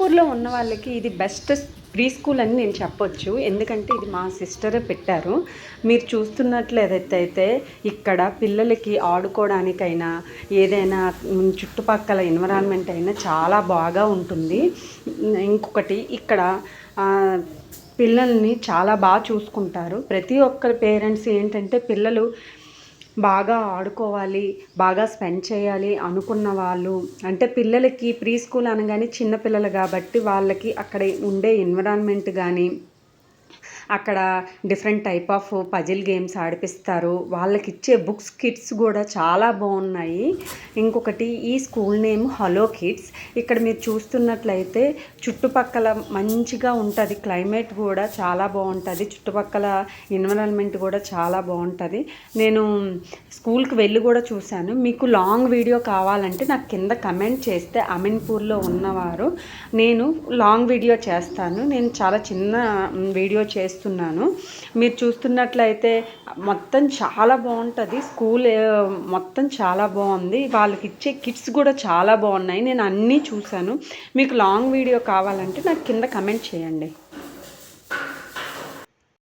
అమీన్పూర్లో ఉన్న వాళ్ళకి ఇది బెస్ట్ ప్రీ స్కూల్ అని నేను చెప్పొచ్చు. ఎందుకంటే ఇది మా సిస్టరే పెట్టారు. మీరు చూస్తున్నట్లయితే ఇక్కడ పిల్లలకి ఆడుకోవడానికైనా ఏదైనా చుట్టుపక్కల ఎన్విరాన్మెంట్ అయినా చాలా బాగా ఉంటుంది. ఇంకొకటి ఇక్కడ పిల్లల్ని చాలా బాగా చూసుకుంటారు. ప్రతి ఒక్కరి పేరెంట్స్ ఏంటంటే పిల్లలు బాగా ఆడుకోవాలి, బాగా స్పెండ్ చేయాలి అనుకున్న వాళ్ళు, అంటే పిల్లలకి ప్రీ స్కూల్ అనగానే చిన్నపిల్లలు కాబట్టి వాళ్ళకి అక్కడ ఉండే ఎన్విరాన్మెంట్ కానీ అక్కడ different type of puzzle games ఆడిపిస్తారు. వాళ్ళకి ఇచ్చే బుక్స్ కిట్స్ కూడా చాలా బాగున్నాయి. ఇంకొకటి ఈ స్కూల్ నేమ్ హలో కిడ్స్. ఇక్కడ మీరు చూస్తున్నట్లయితే చుట్టుపక్కల మంచిగా ఉంటుంది, క్లైమేట్ కూడా చాలా బాగుంటుంది, చుట్టుపక్కల ఎన్విరాన్మెంట్ కూడా చాలా బాగుంటుంది. నేను స్కూల్కి వెళ్ళి కూడా చూశాను. మీకు లాంగ్ వీడియో కావాలంటే నాకు కింద కమెంట్ చేస్తే అమీన్పూర్లో ఉన్నవారు నేను లాంగ్ వీడియో చేస్తాను. నేను చాలా చిన్న వీడియో చేస్తున్నాను. మీరు చూస్తున్నట్లయితే మొత్తం చాలా బాగుంటుంది. స్కూల్ మొత్తం చాలా బాగుంది. వాళ్ళకి ఇచ్చే కిట్స్ కూడా చాలా బాగున్నాయి. నేను అన్నీ చూశాను. మీకు లాంగ్ వీడియో కావాలంటే నాకు కింద కమెంట్ చేయండి.